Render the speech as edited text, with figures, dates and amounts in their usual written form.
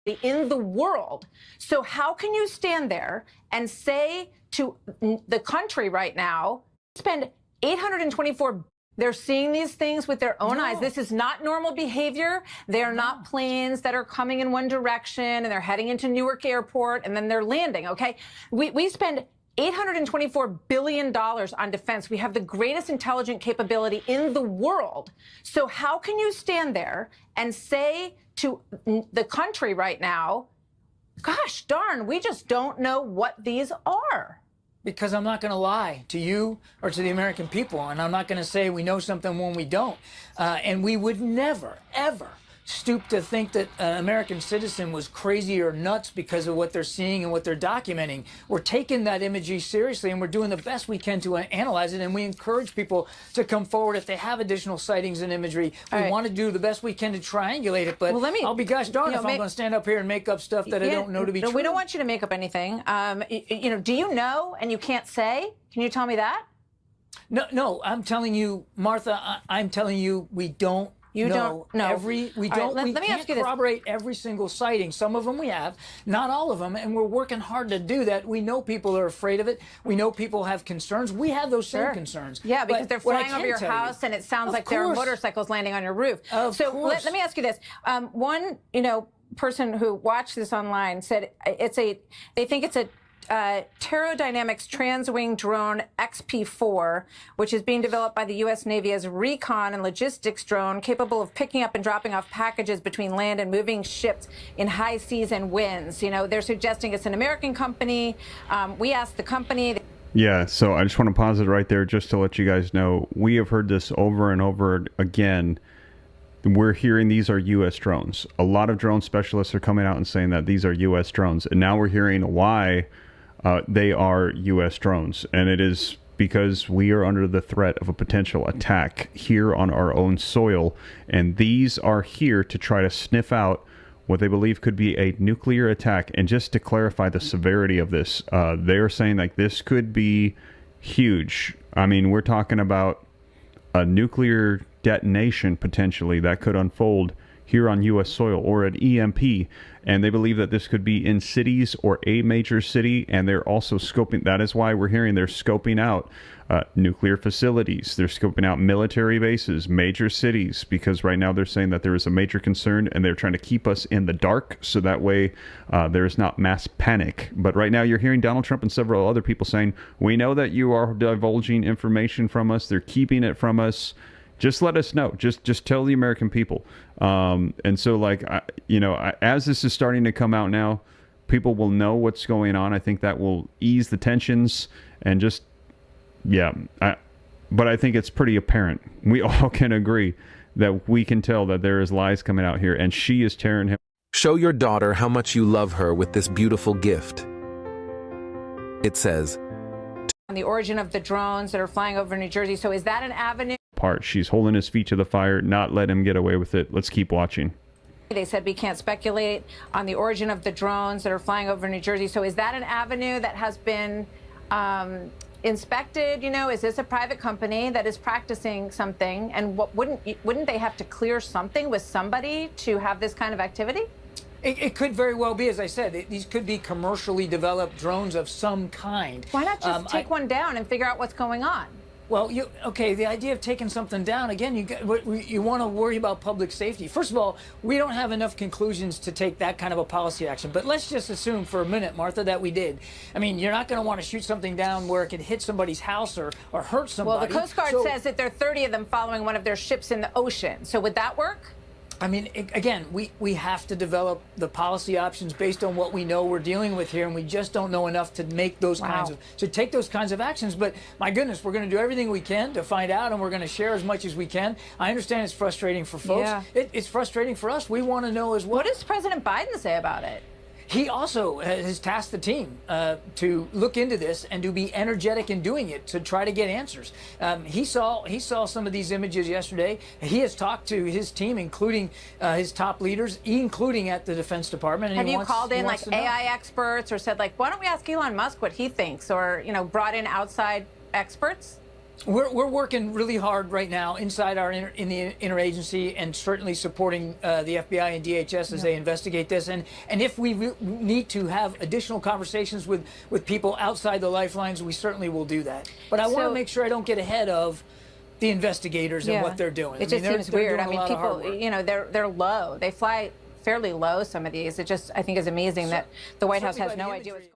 in the world. So how can you stand there and say to the country right now, spend 824, they're seeing these things with their own eyes. This is not normal behavior. They're not planes that are coming in one direction and they're heading into Newark Airport and then they're landing, okay? We spend $824 billion on defense. We have the greatest intelligent capability in the world. So how can you stand there and say to the country right now, gosh darn, we just don't know what these are? Because I'm not going to lie to you or to the American people, and I'm not going to say we know something when we don't. And we would never, ever stoop to think that an American citizen was crazy or nuts because of what they're seeing and what they're documenting. We're taking that imagery seriously, and we're doing the best we can to analyze it, and we encourage people to come forward if they have additional sightings and imagery. We want to do the best we can to triangulate it, but I'll be gosh darn if I'm going to stand up here and make up stuff that I don't know to be true. We don't want you to make up anything. Do you know and you can't say? Can you tell me that? No, I'm telling you, Martha, I'm telling you we don't. You don't know. We can't corroborate every single sighting. Some of them we have, not all of them, and we're working hard to do that. We know people are afraid of it. We know people have concerns. We have those same concerns. Yeah, because they're flying over your house, and it sounds like there are motorcycles landing on your roof. So let me ask you this: one, person who watched this online said they think it's a Pterodynamics Transwing Drone XP4, which is being developed by the U.S. Navy as a recon and logistics drone capable of picking up and dropping off packages between land and moving ships in high seas and winds. They're suggesting it's an American company. We asked the company. Yeah, so I just want to pause it right there just to let you guys know. We have heard this over and over again. We're hearing these are U.S. drones. A lot of drone specialists are coming out and saying that these are U.S. drones. And now we're hearing why they are U.S. drones, and it is because we are under the threat of a potential attack here on our own soil, and these are here to try to sniff out what they believe could be a nuclear attack. And just to clarify the severity of this, they're saying like this could be huge. I mean, we're talking about a nuclear detonation potentially that could unfold here on U.S. soil, or an EMP, and they believe that this could be in cities or a major city, and they're also scoping, that is why we're hearing they're scoping out nuclear facilities, they're scoping out military bases, major cities, because right now they're saying that there is a major concern, and they're trying to keep us in the dark, so that way there is not mass panic. But right now you're hearing Donald Trump and several other people saying, we know that you are divulging information from us, they're keeping it from us. Just let us know. Just tell the American people. And so, as this is starting to come out now, people will know what's going on. I think that will ease the tensions and but I think it's pretty apparent. We all can agree that we can tell that there is lies coming out here, and she is tearing him. Show your daughter how much you love her with this beautiful gift. It says, on the origin of the drones that are flying over New Jersey. So is that an avenue? She's holding his feet to the fire, not let him get away with it. Let's keep watching. They said we can't speculate on the origin of the drones that are flying over New Jersey. So is that an avenue that has been inspected? Is this a private company that is practicing something? And wouldn't they have to clear something with somebody to have this kind of activity? It could very well be, as I said, these could be commercially developed drones of some kind. Why not just take one down and figure out what's going on? Well, the idea of taking something down, again, you want to worry about public safety. First of all, we don't have enough conclusions to take that kind of a policy action. But let's just assume for a minute, Martha, that we did. I mean, you're not going to want to shoot something down where it could hit somebody's house or hurt somebody. Well, the Coast Guard says that there are 30 of them following one of their ships in the ocean. So would that work? I mean, again, we have to develop the policy options based on what we know we're dealing with here, and we just don't know enough to make those to take those kinds of actions. But my goodness, we're going to do everything we can to find out, and we're going to share as much as we can. I understand it's frustrating for folks. Yeah. It's frustrating for us. We want to know as well. What does President Biden say about it? He also has tasked the team to look into this and to be energetic in doing it to try to get answers. He saw some of these images yesterday. He has talked to his team, including his top leaders, including at the Defense Department. And have you called in like AI experts or said, like, why don't we ask Elon Musk what he thinks, or brought in outside experts? We're working really hard right now inside our in the interagency, and certainly supporting the FBI and DHS as they investigate this. And if we need to have additional conversations with people outside the lifelines, we certainly will do that. But I want to make sure I don't get ahead of the investigators and what they're doing. It just seems weird. I mean, people, you know, they're low. They fly fairly low. Some of these. It just, I think, is amazing that the White House has no idea what's going on.